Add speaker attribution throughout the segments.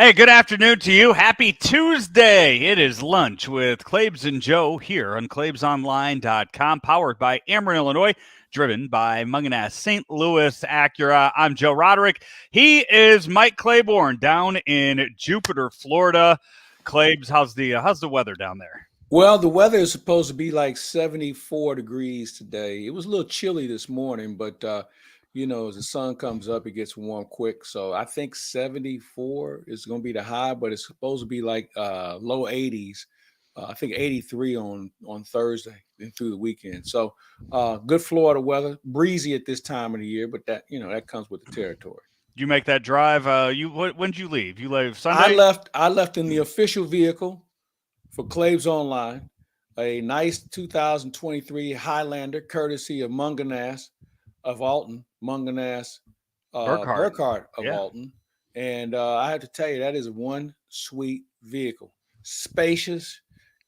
Speaker 1: Hey, good afternoon to you. Happy Tuesday. It is lunch with Claibs and Joe here on claibsonline.com, powered by Ameren, Illinois, driven by Munganass St. Louis Acura. I'm Joe Roderick. He is Mike Claiborne down in Jupiter, Florida. Claibs, how's the weather down there?
Speaker 2: Well, the weather is supposed to be like 74 degrees today. It was a little chilly this morning, but as the sun comes up, it gets warm quick. So I think 74 is going to be the high, but it's supposed to be like low 80s. I think 83 on Thursday and through the weekend. So good Florida weather, breezy at this time of the year, but that comes with the territory.
Speaker 1: You make that drive. When did you leave? You leave Sunday?
Speaker 2: I left in the official vehicle for Claibs Online, a nice 2023 Highlander, courtesy of Munganass of Alton, Munganass Burkhardt of Alton. And I have to tell you, that is one sweet vehicle. Spacious,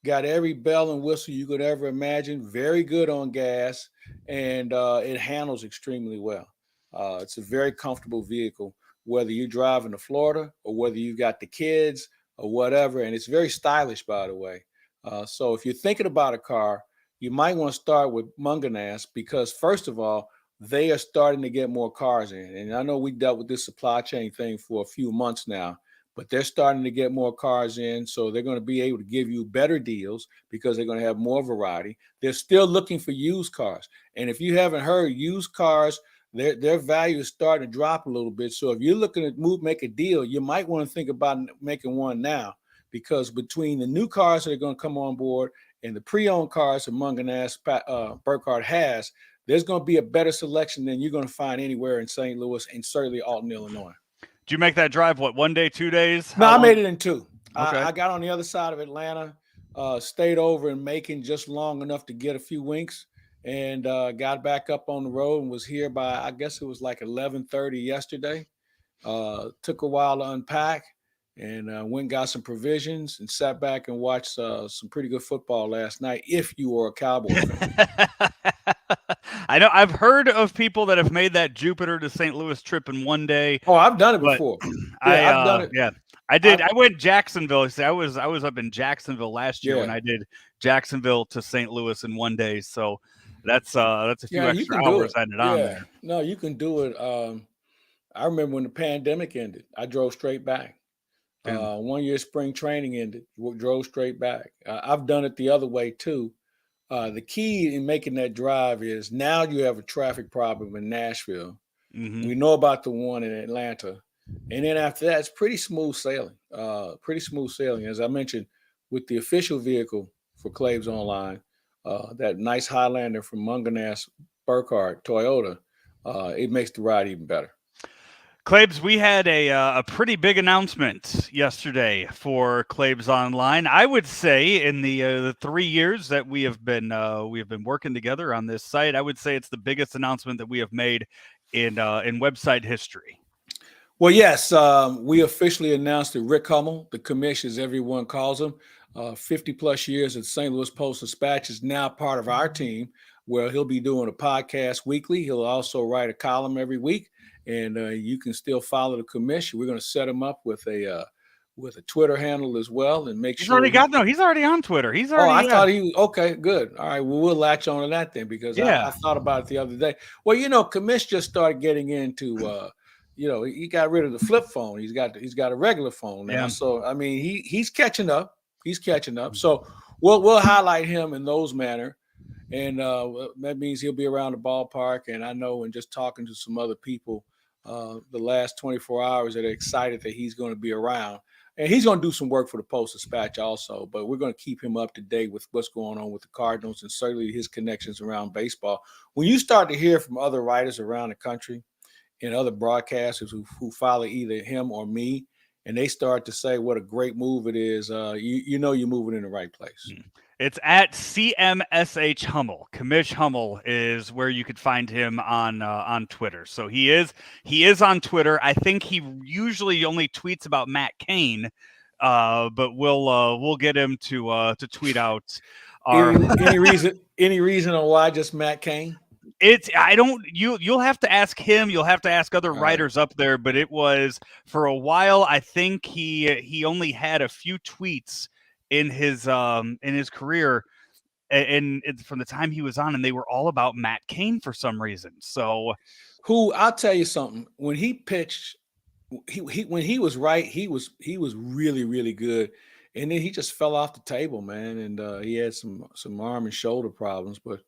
Speaker 2: got every bell and whistle you could ever imagine, very good on gas, and it handles extremely well. It's a very comfortable vehicle, whether you're driving to Florida or whether you've got the kids or whatever, and it's very stylish, by the way. So if you're thinking about a car, you might want to start with Munganass because, first of all, they are starting to get more cars in. And I know we dealt with this supply chain thing for a few months now, but they're starting to get more cars in. So they're going to be able to give you better deals because they're going to have more variety. They're still looking for used cars. And if you haven't heard, used cars, their value is starting to drop a little bit. So if you're looking to make a deal, you might want to think about making one now, because between the new cars that are going to come on board and the pre-owned cars that Munganass Burkhardt has, there's going to be a better selection than you're going to find anywhere in St. Louis and certainly Alton, Illinois.
Speaker 1: Did you make that drive, 1 day, 2 days?
Speaker 2: No, I made it in 2.
Speaker 1: Okay.
Speaker 2: I got on the other side of Atlanta, stayed over in Macon just long enough to get a few winks, and got back up on the road and was here by, I guess it was like 11:30 yesterday. Took a while to unpack and went and got some provisions and sat back and watched some pretty good football last night, if you were a Cowboy fan.
Speaker 1: I know I've heard of people that have made that Jupiter to St. Louis trip in 1 day.
Speaker 2: Oh, I've done it before.
Speaker 1: I've done it. Yeah, I did. I went Jacksonville. I was up in Jacksonville last year when I did Jacksonville to St. Louis in 1 day. So that's a few extra hours added on there.
Speaker 2: No, you can do it. I remember when the pandemic ended, I drove straight back. 1 year spring training ended, drove straight back. I've done it the other way too. The key in making that drive is now you have a traffic problem in Nashville. Mm-hmm. We know about the one in Atlanta. And then after that, it's pretty smooth sailing. As I mentioned, with the official vehicle for Claibs Online, that nice Highlander from Munganass Burkhardt Toyota, it makes the ride even better.
Speaker 1: Claibs, we had a pretty big announcement yesterday for Claibs Online. I would say in the 3 years that we have been working together on this site, I would say it's the biggest announcement that we have made in website history.
Speaker 2: Well, yes, we officially announced that Rick Hummel, the commish as everyone calls him, 50 plus years at St. Louis Post-Dispatch, is now part of our team, where he'll be doing a podcast weekly. He'll also write a column every week. And you can still follow the commission. We're going to set him up with a Twitter handle as well, and make sure
Speaker 1: he's already on Twitter. He's already.
Speaker 2: Oh, I thought he was okay. Good. All right. Well, we'll latch on to that then, because I thought about it the other day. Well, commish just started getting into. He got rid of the flip phone. He's got a regular phone now. Yeah. So I mean, he's catching up. So we'll highlight him in those manner. And that means he'll be around the ballpark. And I know, and just talking to some other people the last 24 hours, that are excited that he's going to be around. And he's going to do some work for the Post-Dispatch also. But we're going to keep him up to date with what's going on with the Cardinals and certainly his connections around baseball. When you start to hear from other writers around the country and other broadcasters who follow either him or me, and they start to say what a great move it is, you're moving in the right place.
Speaker 1: It's at CMSH Hummel. Commish Hummel is where you could find him on Twitter. So he is on Twitter. I think he usually only tweets about Matt Cain, but we'll get him to tweet out.
Speaker 2: Any reason on why just Matt Cain?
Speaker 1: You'll have to ask him. You'll have to ask other
Speaker 2: All right.
Speaker 1: writers up there. But it was for a while. I think he only had a few tweets in his career, and it's from the time he was on, and they were all about Matt Cain for some reason. So,
Speaker 2: Who I'll tell you something. When he pitched, when he was right, he was really really good, and then he just fell off the table, man. And he had some arm and shoulder problems, but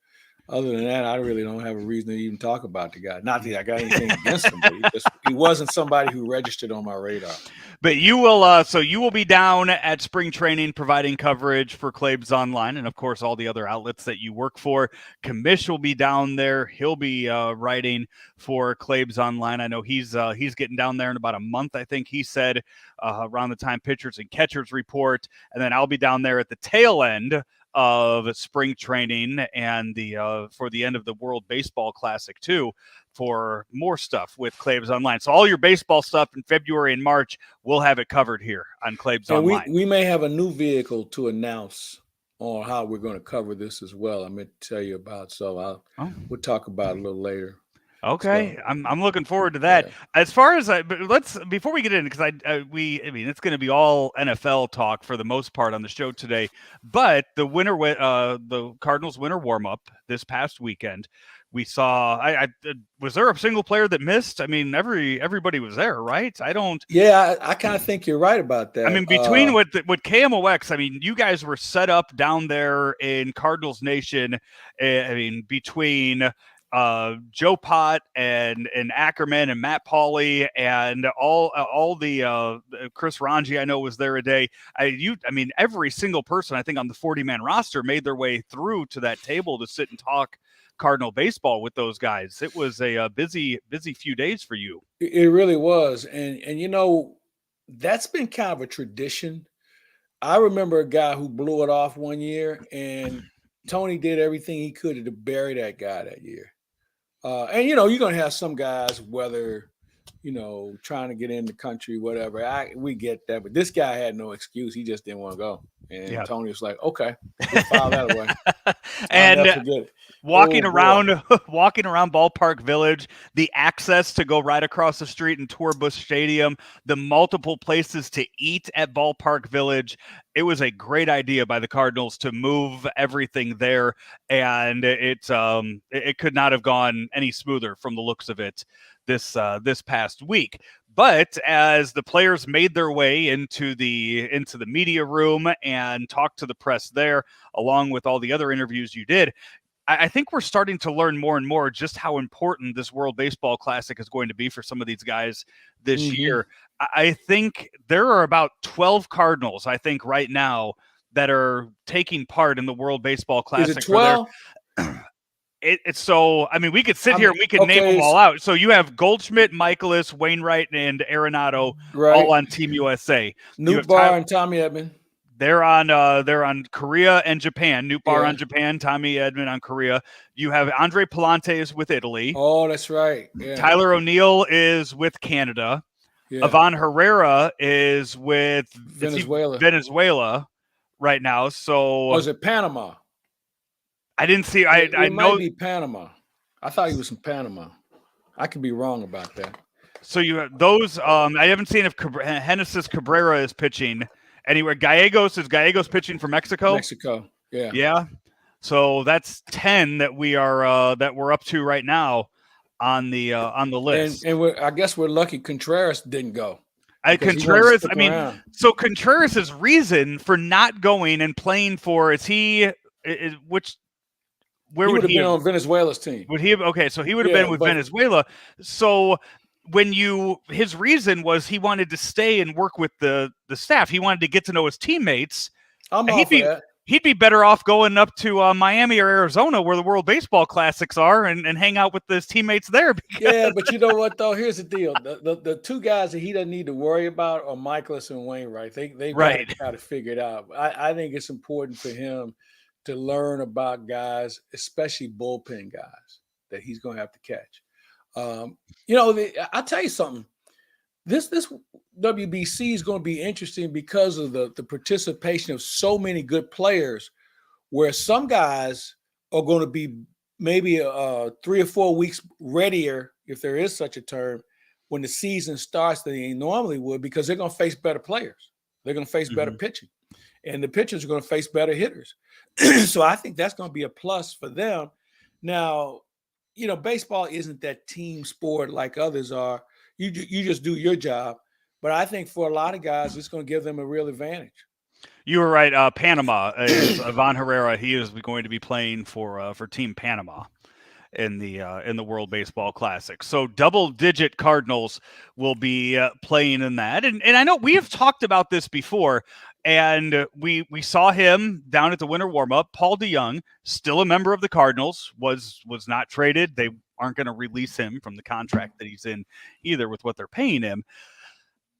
Speaker 2: other than that, I really don't have a reason to even talk about the guy. Not that I got anything against him, but he wasn't somebody who registered on my radar.
Speaker 1: but you will, so you will be down at spring training providing coverage for Claibs Online, and of course all the other outlets that you work for. Commish will be down there. He'll be writing for Claibs Online. I know he's getting down there in about a month. I think he said around the time pitchers and catchers report, and then I'll be down there at the tail end of spring training and the for the end of the World Baseball Classic too, for more stuff with Claibs Online. So all your baseball stuff in February and March, we'll have it covered here on Claibs
Speaker 2: And
Speaker 1: Online.
Speaker 2: we may have a new vehicle to announce on how we're going to cover this as well. I'm going to tell you about. So we'll talk about it a little later.
Speaker 1: Okay,
Speaker 2: So,
Speaker 1: I'm looking forward to that.
Speaker 2: Yeah.
Speaker 1: As far as but let's before we get in, because I mean it's going to be all NFL talk for the most part on the show today. But the Cardinals winter warm up this past weekend, we saw. Was there a single player that missed? I mean, everybody was there, right?
Speaker 2: Yeah, I kind of think you're right about that.
Speaker 1: I mean, between with KMOX, I mean, you guys were set up down there in Cardinals Nation. I mean, between Joe Pott and Ackerman and Matt Pauley and all the Chris Ranji I know was there a day. I mean every single person I think on the 40-man roster made their way through to that table to sit and talk Cardinal baseball with those guys. It was a busy few days for you.
Speaker 2: It really was, and that's been kind of a tradition. I remember a guy who blew it off one year, and Tony did everything he could to bury that guy that year. And you're going to have some guys, whether trying to get in the country, whatever. We get that, but this guy had no excuse. He just didn't want to go, and Tony was like, "Okay, we'll file that away."
Speaker 1: And
Speaker 2: I'll never forget it.
Speaker 1: walking around Ballpark Village, the access to go right across the street and tour Busch Stadium, the multiple places to eat at Ballpark Village. It was a great idea by the Cardinals to move everything there, and it could not have gone any smoother from the looks of it this past week. But as the players made their way into the media room and talked to the press there, along with all the other interviews you did, I think we're starting to learn more and more just how important this World Baseball Classic is going to be for some of these guys this year. I think there are about 12 Cardinals, I think, right now that are taking part in the World Baseball Classic.
Speaker 2: Is it 12?
Speaker 1: It's so, I mean, we could sit here and we could name them all out. So you have Goldschmidt, Michaelis, Wainwright, and Arenado all on Team USA.
Speaker 2: Nootbaar and Tommy Edman.
Speaker 1: They're on Korea and Japan. Nootbaar on Japan, Tommy Edman on Korea. You have Andre Palantes with Italy.
Speaker 2: Oh, that's right. Yeah.
Speaker 1: Tyler O'Neill is with Canada. Yeah. Ivan Herrera is with Venezuela right now. So
Speaker 2: was it Panama?
Speaker 1: I didn't see.
Speaker 2: It know might be Panama. I thought he was from Panama. I could be wrong about that.
Speaker 1: So you have those. I haven't seen if Genesis Cabrera is pitching anywhere. Gallegos pitching for Mexico.
Speaker 2: Mexico. Yeah.
Speaker 1: Yeah. So that's 10 that we're up to right now on the list.
Speaker 2: And I guess we're lucky Contreras didn't go.
Speaker 1: Contreras. I mean, around. So Contreras' reason for not going and playing for where would he
Speaker 2: have been on Venezuela's team?
Speaker 1: Would he have? Okay, so he would have been with Venezuela. So his reason was he wanted to stay and work with the staff. He wanted to get to know his teammates. He'd be better off going up to Miami or Arizona where the World Baseball Classics are and hang out with his teammates there.
Speaker 2: Yeah, but you know what, though? Here's the deal. The two guys that he doesn't need to worry about are Michaelis and Wainwright. They've got to figure it out. I think it's important for him to learn about guys, especially bullpen guys, that he's going to have to catch. I'll tell you something. This WBC is going to be interesting because of the participation of so many good players, where some guys are going to be maybe 3 or 4 weeks readier, if there is such a term, when the season starts than they normally would, because they're going to face better players. They're going to face better
Speaker 1: Mhm.
Speaker 2: pitching, and the pitchers are going to face better hitters. So I think that's going to be a plus for them. Now, baseball isn't that team sport like others are. You just do your job, but I think for a lot of guys, it's going to give them a real advantage.
Speaker 1: You were right. Panama is Ivan Herrera. He is going to be playing for Team Panama in the World Baseball Classic. So double-digit Cardinals will be playing in that. And I know we have talked about this before, and we saw him down at the winter warm-up. Paul DeJong, still a member of the Cardinals, was not traded. They aren't going to release him from the contract that he's in either with what they're paying him.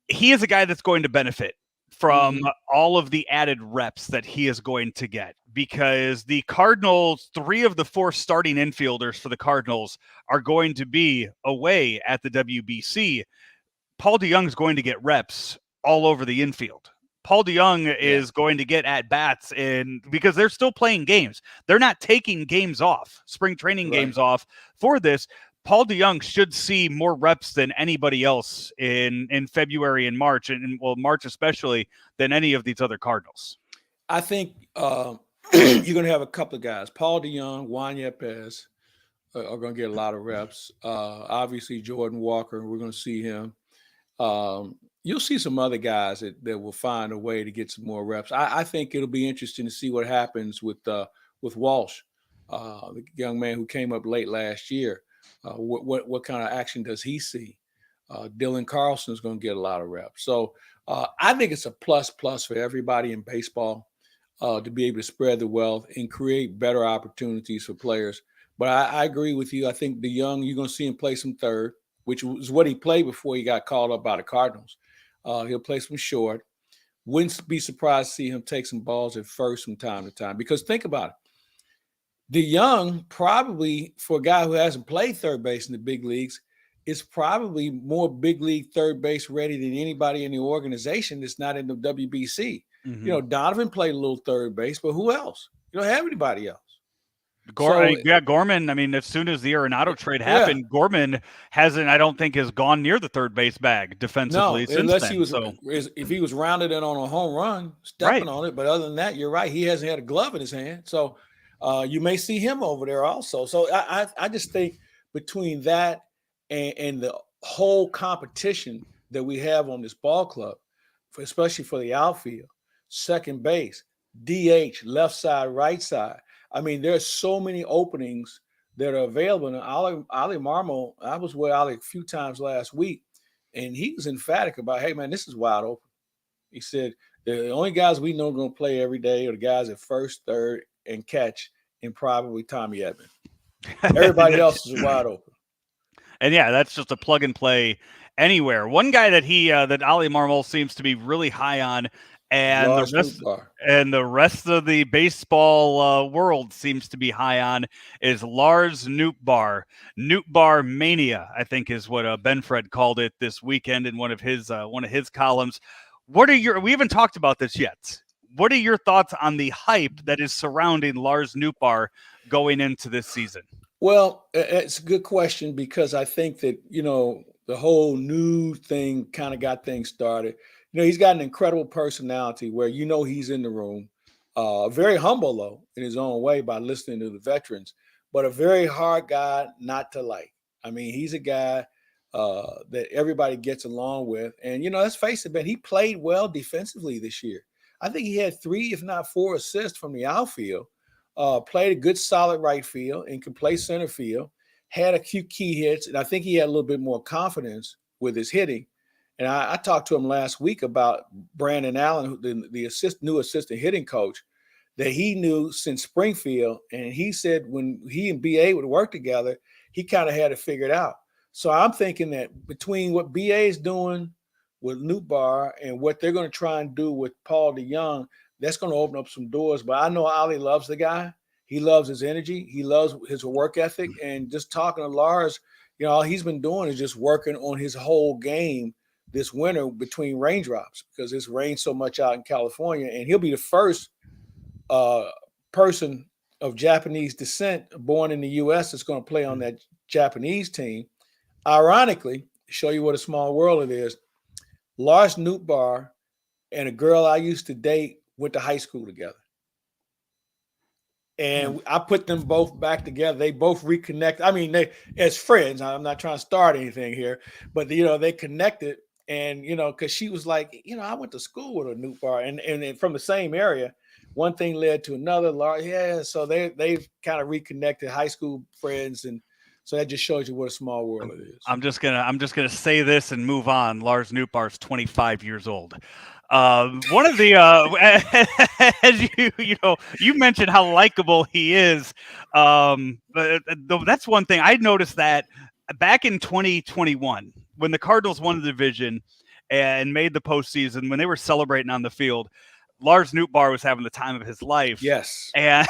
Speaker 1: He is a guy that's going to benefit from all of the added reps that he is going to get, because the Cardinals, 3 of the 4 starting infielders for the Cardinals are going to be away at the WBC. Paul DeJong is going to get reps all over the infield. Paul DeJong is going to get at bats because they're still playing games. They're not taking games off, spring training games off for this. Paul DeJong should see more reps than anybody else in February and March, and March especially, than any of these other Cardinals.
Speaker 2: I think you're going to have a couple of guys. Paul DeJong, Juan Yepez are going to get a lot of reps. Obviously, Jordan Walker, we're going to see him. You'll see some other guys that will find a way to get some more reps. I think it'll be interesting to see what happens with Walsh, the young man who came up late last year. What kind of action does he see? Dylan Carlson is going to get a lot of reps. So I think it's a plus for everybody in baseball to be able to spread the wealth and create better opportunities for players. But I agree with you. I think DeJong, you're going to see him play some third, which was what he played before he got called up by the Cardinals. He'll play some short. Wouldn't be surprised to see him take some balls at first from time to time. Because think about it. DeJong, probably for a guy who hasn't played third base in the big leagues, is probably more big league third base ready than anybody in the organization that's not in the WBC. Donovan played a little third base, but who else? You don't have anybody else.
Speaker 1: Gorman. I mean, as soon as the Arenado trade happened, Gorman I don't think, has gone near the third base bag defensively since
Speaker 2: unless
Speaker 1: then.
Speaker 2: He was, if he was rounded in on a home run, stepping on it. But other than that, you're right. He hasn't had a glove in his hand. So you may see him over there also. So I just think between that and the whole competition that we have on this ball club, especially for the outfield, second base, DH, left side, right side. I mean, there's so many openings that are available. And Ali Marmol, I was with Ali a few times last week, and he was emphatic about, hey, man, this is wide open. He said, the only guys we know are going to play every day are the guys at first, third, and catch, and probably Tommy Edman. Everybody else is wide open.
Speaker 1: And that's just a plug and play anywhere. One guy that Ali Marmol seems to be really high on, and the rest of the baseball world seems to be high on, is Lars Nootbaar. Nootbaar mania, I think, is what Ben Fred called it this weekend in one of his columns. We haven't talked about this yet. What are your thoughts on the hype that is surrounding Lars Nootbaar going into this season?
Speaker 2: Well, it's a good question, because I think that, the whole new thing kind of got things started. He's got an incredible personality where, he's in the room. Very humble, though, in his own way by listening to the veterans, but a very hard guy not to like. I mean, he's a guy that everybody gets along with. And, let's face it, man, he played well defensively this year. I think he had 3, if not 4 assists from the outfield. Played a good solid right field and could play center field, had a few key hits, and I think he had a little bit more confidence with his hitting. And I talked to him last week about Brandon Allen, the new assistant hitting coach, that he knew since Springfield, and he said when he and BA would work together, he kind of had it figured out. So I'm thinking that between what BA is doing with Nootbaar and what they're going to try and do with Paul DeJong, that's going to open up some doors. But I know Ali loves the guy. He loves his energy. He loves his work ethic. And just talking to Lars, all he's been doing is just working on his whole game this winter between raindrops, because it's rained so much out in California. And he'll be the first person of Japanese descent born in the U.S. that's going to play on that Japanese team. Ironically, to show you what a small world it is, Lars Nootbaar and a girl I used to date went to high school together. And I put them both back together. They both reconnect. I mean, they as friends. I'm not trying to start anything here, but they connected. And because she was like, I went to school with a Nootbaar, and from the same area. One thing led to another. Yeah, so they've kind of reconnected, high school friends, and so that just shows you what a small world it is.
Speaker 1: I'm just gonna say this and move on. Lars Nootbaar's 25 years old. One of the as you mentioned how likable he is. But that's one thing I noticed that back in 2021 when the Cardinals won the division and made the postseason, when they were celebrating on the field, Lars Nootbaar was having the time of his life.
Speaker 2: Yes,
Speaker 1: and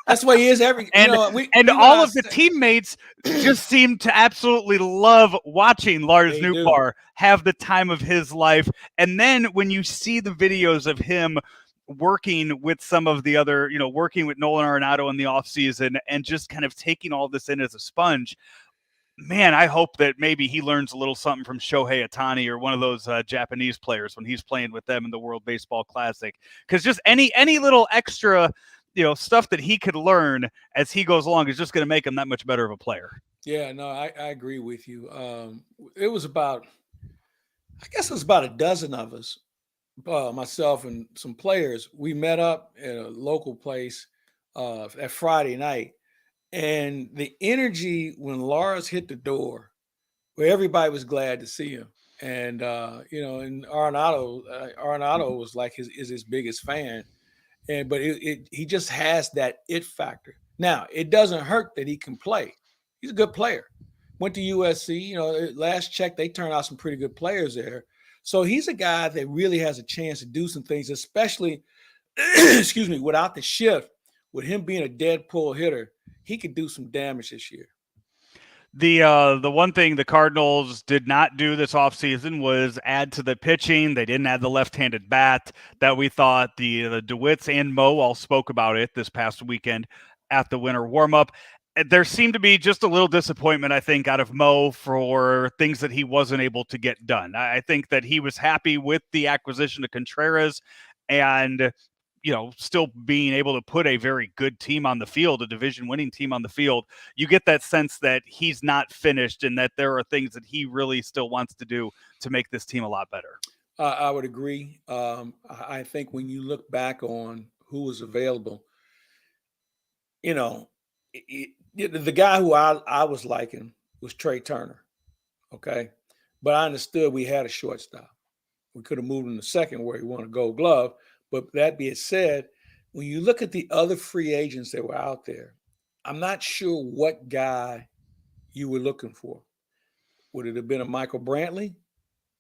Speaker 2: that's what he is. All
Speaker 1: of the teammates just seem to absolutely love watching Lars Nootbaar have the time of his life. And then when you see the videos of him working with some of the other, working with Nolan Arenado in the offseason and just kind of taking all this in as a sponge, man, I hope that maybe he learns a little something from Shohei Ohtani or one of those Japanese players when he's playing with them in the World Baseball Classic. Because just any little extra, stuff that he could learn as he goes along is just going to make him that much better of a player.
Speaker 2: Yeah, no, I agree with you. It was about a dozen of us, myself and some players. We met up at a local place at Friday night. And the energy when Lars hit the door, where everybody was glad to see him, and and Arenado was like his biggest fan, but he just has that it factor. Now it doesn't hurt that he can play. He's a good player. Went to USC. Last check they turned out some pretty good players there. So he's a guy that really has a chance to do some things, especially excuse me, without the shift, with him being a dead pull hitter. He could do some damage this year.
Speaker 1: The one thing the Cardinals did not do this offseason was add to the pitching. They didn't add the left-handed bat that we thought. The DeWitts and Mo all spoke about it this past weekend at the winter warm-up. There seemed to be just a little disappointment, I think, out of Mo for things that he wasn't able to get done. I think that he was happy with the acquisition of Contreras and still being able to put a very good team on the field, a division-winning team on the field. You get that sense that he's not finished and that there are things that he really still wants to do to make this team a lot better.
Speaker 2: I would agree. I think when you look back on who was available, the guy who I was liking was Trey Turner, okay? But I understood we had a shortstop. We could have moved him to second where he won a Gold Glove. But that being said, when you look at the other free agents that were out there, I'm not sure what guy you were looking for. Would it have been a Michael Brantley?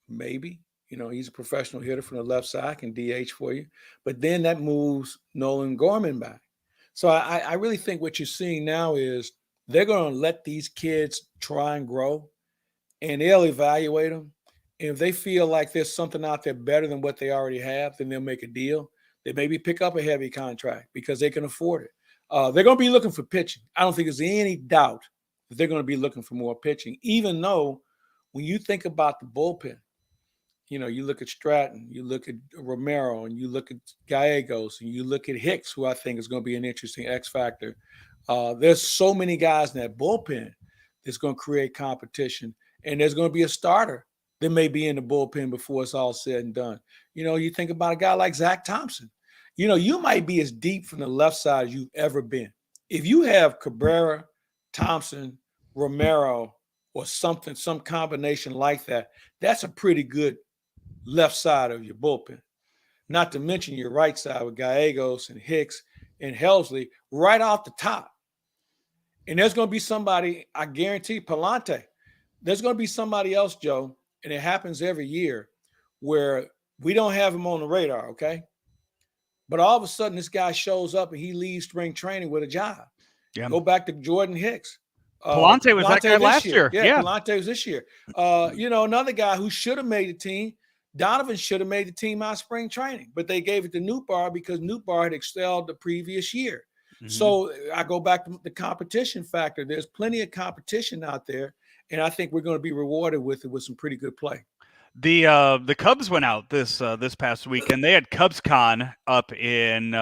Speaker 2: Maybe. He's a professional hitter from the left side, can DH for you. But then that moves Nolan Gorman back. So I really think what you're seeing now is they're going to let these kids try and grow, and they'll evaluate them. And if they feel like there's something out there better than what they already have, then they'll make a deal. They maybe pick up a heavy contract because they can afford it. They're going to be looking for pitching. I don't think there's any doubt that they're going to be looking for more pitching, even though when you think about the bullpen, you look at Stratton, you look at Romero, and you look at Gallegos, and you look at Hicks, who I think is going to be an interesting X factor. There's so many guys in that bullpen that's going to create competition, and there's going to be a starter that may be in the bullpen before it's all said and done. You think about a guy like Zach Thompson. You might be as deep from the left side as you've ever been. If you have Cabrera, Thompson, Romero, or some combination like that, that's a pretty good left side of your bullpen. Not to mention your right side with Gallegos and Hicks and Helsley right off the top. And there's going to be somebody, I guarantee, Palante. There's going to be somebody else, Joe, and it happens every year, where we don't have him on the radar, okay? But all of a sudden, this guy shows up and he leaves spring training with a job. Yeah. Go back to Jordan Hicks.
Speaker 1: Palante was that guy last year.
Speaker 2: Yeah, Palante was this year. Another guy who should have made the team, Donovan should have made the team out of spring training, but they gave it to Newbar because Newbar had excelled the previous year.
Speaker 1: Mm-hmm.
Speaker 2: So I go back to the competition factor. There's plenty of competition out there, and I think we're going to be rewarded with it with some pretty good play.
Speaker 1: The Cubs went out this past weekend. They had CubsCon up in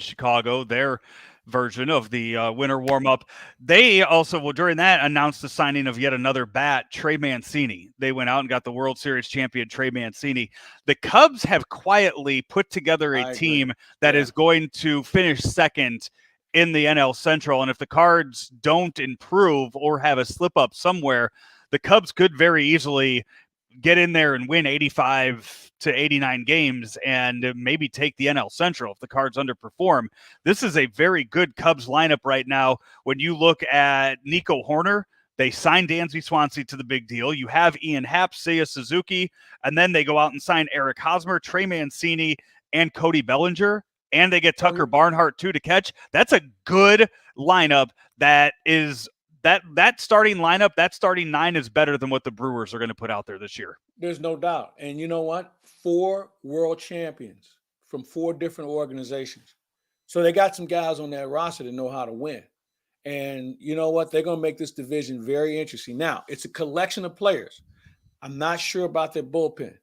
Speaker 1: Chicago. Their version of the winter warm up. They also, well, during that, announced the signing of yet another bat, Trey Mancini. They went out and got the World Series champion Trey Mancini. The Cubs have quietly put together a team that is going to finish second in the NL Central, and if the Cards don't improve or have a slip up somewhere, the Cubs could very easily get in there and win 85 to 89 games and maybe take the NL Central if the Cards underperform. This is a very good Cubs lineup right now. When you look at Nico Horner, they signed Dansby Swansea to the big deal. You have Ian Happ, Seiya Suzuki, and then they go out and sign Eric Hosmer, Trey Mancini, and Cody Bellinger, and they get Tucker Barnhart too to catch. That's a good lineup that is that starting lineup, that starting nine is better than what the Brewers are going to put out there this year.
Speaker 2: There's no doubt. And you know what? 4 world champions from 4 different organizations. So they got some guys on that roster that know how to win. And you know what? They're going to make this division very interesting. Now, it's a collection of players. I'm not sure about their bullpen.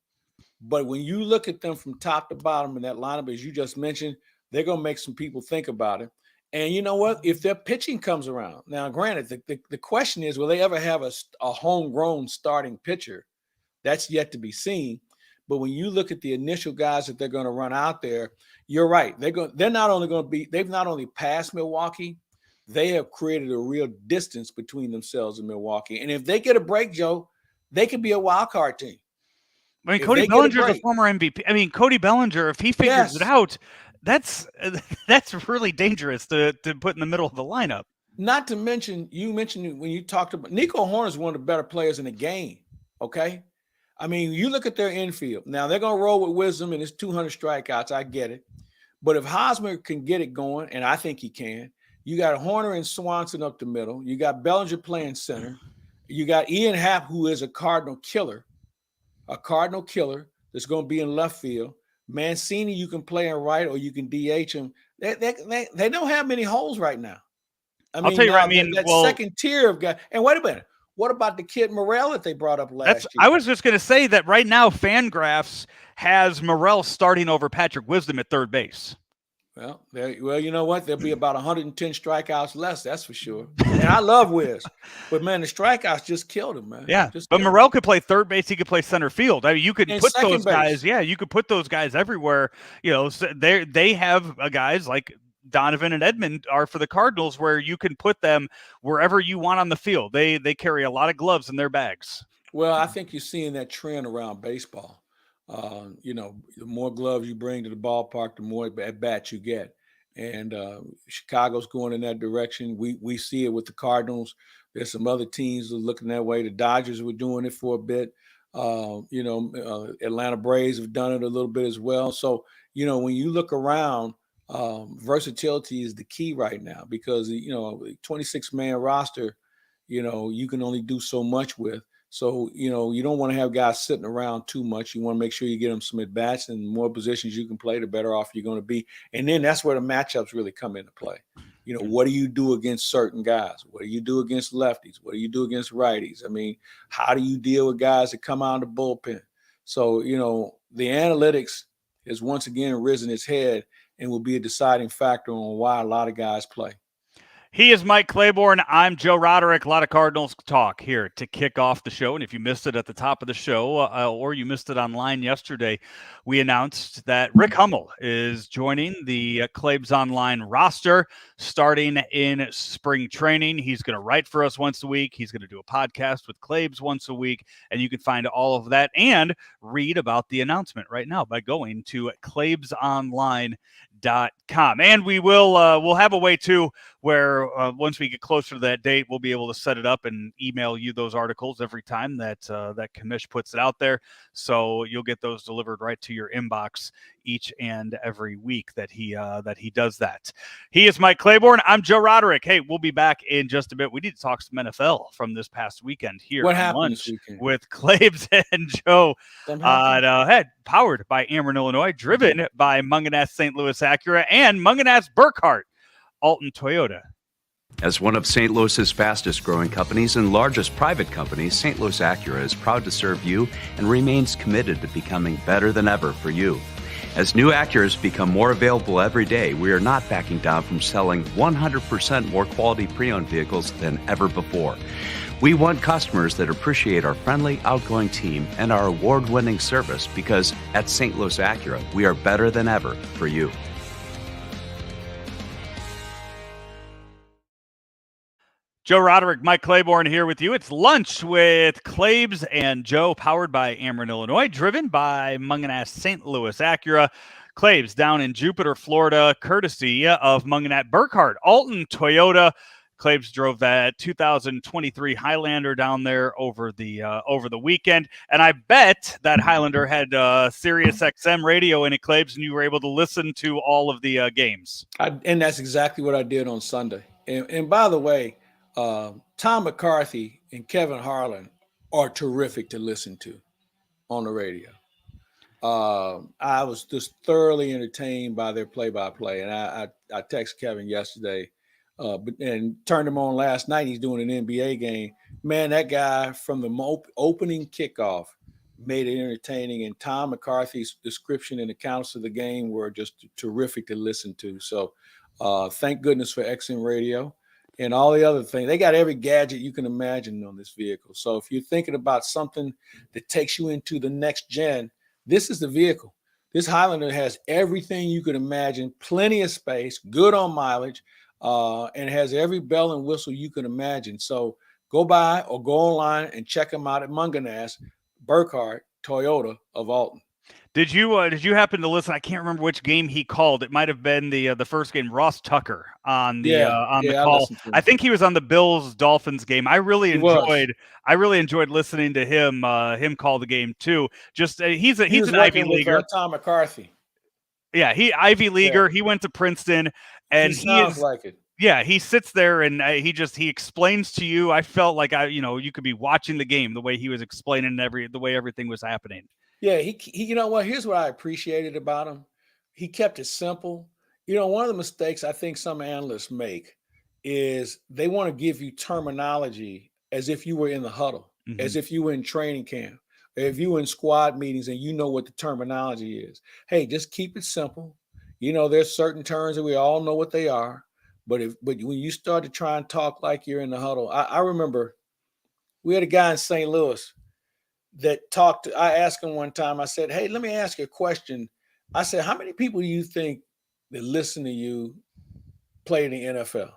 Speaker 2: But when you look at them from top to bottom in that lineup, as you just mentioned, they're going to make some people think about it. And you know what? If their pitching comes around, now granted, the question is, will they ever have a homegrown starting pitcher? That's yet to be seen. But when you look at the initial guys that they're going to run out there, you're right. They're not only going to be, they've not only passed Milwaukee, they have created a real distance between themselves and Milwaukee. And if they get a break, Joe, they could be a wild card team.
Speaker 1: I mean, Cody Bellinger's a former MVP. I mean, Cody Bellinger, if he figures it out, that's really dangerous to put in the middle of the lineup.
Speaker 2: Not to mention, you mentioned when you talked about Nico Horner is one of the better players in the game. Okay. I mean, you look at their infield. Now they're going to roll with Wisdom and his 200 strikeouts. I get it. But if Hosmer can get it going, and I think he can, you got Horner and Swanson up the middle. You got Bellinger playing center. You got Ian Happ, who is a Cardinal killer that's going to be in left field. Mancini, you can play in right or you can DH him. They don't have many holes right now. I mean,
Speaker 1: I'll tell you
Speaker 2: that second tier of guys. And wait a minute. What about the kid Morrell that they brought up last year?
Speaker 1: I was just going to say that right now Fangraphs has Morrell starting over Patrick Wisdom at third base.
Speaker 2: Well, you know what? There'll be about 110 strikeouts less, that's for sure. And I love Wiz. But, man, the strikeouts just killed him, man.
Speaker 1: Yeah, but Morrell could play third base. He could play center field. I mean, you could put those guys – yeah, you could put those guys everywhere. You know, so they have guys like Donovan and Edmund are for the Cardinals where you can put them wherever you want on the field. They carry a lot of gloves in their bags.
Speaker 2: Well, I think you're seeing that trend around baseball. You know, the more gloves you bring to the ballpark, the more at bats you get. And Chicago's going in that direction. We see it with the Cardinals. There's some other teams that are looking that way. The Dodgers were doing it for a bit. Atlanta Braves have done it a little bit as well. So, you know, when you look around, versatility is the key right now because, you know, 26-man roster, you know, you can only do so much with. So, you know, you don't want to have guys sitting around too much. You want to make sure you get them some at-bats, and the more positions you can play, the better off you're going to be. And then that's where the matchups really come into play. You know, what do you do against certain guys? What do you do against lefties? What do you do against righties? I mean, how do you deal with guys that come out of the bullpen? So, you know, the analytics has once again risen its head and will be a deciding factor on why a lot of guys play.
Speaker 1: He is Mike Claiborne. I'm Joe Roderick. A lot of Cardinals talk here to kick off the show. And if you missed it at the top of the show or you missed it online yesterday, we announced that Rick Hummel is joining the Claibs Online roster starting in spring training. He's going to write for us once a week. He's going to do a podcast with Claibs once a week. And you can find all of that and read about the announcement right now by going to claibsonline.com. And we will we'll have a way too where once we get closer to that date, we'll be able to set it up and email you those articles every time that Commish puts it out there. So you'll get those delivered right to your inbox each and every week that he does that. He is Mike Claiborne. I'm Joe Roderick. Hey, we'll be back in just a bit. We need to talk some NFL from this past weekend here
Speaker 2: What
Speaker 1: on
Speaker 2: happened
Speaker 1: Lunch
Speaker 2: this weekend?
Speaker 1: with Claibs and Joe. Powered by Ameren, Illinois, driven by Munganess St. Louis Acura and Munganess Burkhart Alton Toyota.
Speaker 3: As one of St. Louis's fastest growing companies and largest private companies, St. Louis Acura is proud to serve you and remains committed to becoming better than ever for you. As new Acuras become more available every day, we are not backing down from selling 100% more quality pre-owned vehicles than ever before. We want customers that appreciate our friendly, outgoing team and our award-winning service because at St. Louis Acura, we are better than ever for you.
Speaker 1: Joe Roderick, Mike Claiborne here with you. It's Lunch with Claibs and Joe, powered by Ameren, Illinois, driven by Munganess St. Louis Acura. Claibs down in Jupiter, Florida, courtesy of Munganess Burkhart Alton Toyota. Claibs drove that 2023 Highlander down there over the weekend, and I bet that Highlander had Sirius XM radio in it, Claibs, and you were able to listen to all of the games.
Speaker 2: And that's exactly what I did on Sunday. And by the way, Tom McCarthy and Kevin Harlan are terrific to listen to on the radio. I was just thoroughly entertained by their play-by-play, and I texted Kevin yesterday. And turned him on last night. He's doing an NBA game. Man, that guy from the opening kickoff made it entertaining. And Tom McCarthy's description and accounts of the game were just terrific to listen to. So thank goodness for XM Radio and all the other things. They got every gadget you can imagine on this vehicle. So if you're thinking about something that takes you into the next gen, this is the vehicle. This Highlander has everything you could imagine, plenty of space, good on mileage, and has every bell and whistle you can imagine. So go by or go online and check them out at Munganess Burkhart Toyota of Alton.
Speaker 1: Did you happen to listen? I can't remember which game he called. It might have been the first game. Ross Tucker on the call. I think he was on the Bills-Dolphins game. I really enjoyed listening to him call the game too. Just he's an Ivy Leaguer.
Speaker 2: Tom McCarthy.
Speaker 1: Yeah, Ivy Leaguer. Yeah. He went to Princeton, and
Speaker 2: he sounds like it.
Speaker 1: Yeah, he sits there and he explains to you. I felt like you could be watching the game the way he was explaining the way everything was happening.
Speaker 2: Yeah, he you know what? Here's what I appreciated about him. He kept it simple. One of the mistakes I think some analysts make is they want to give you terminology as if you were in the huddle, as if you were in training camp, if you were in squad meetings and you know what the terminology is. Hey, just keep it simple. There's certain terms that we all know what they are, but when you start to try and talk like you're in the huddle, I remember we had a guy in St. Louis that I asked him one time, I said, hey, let me ask you a question. I said, how many people do you think that listen to you play in the NFL?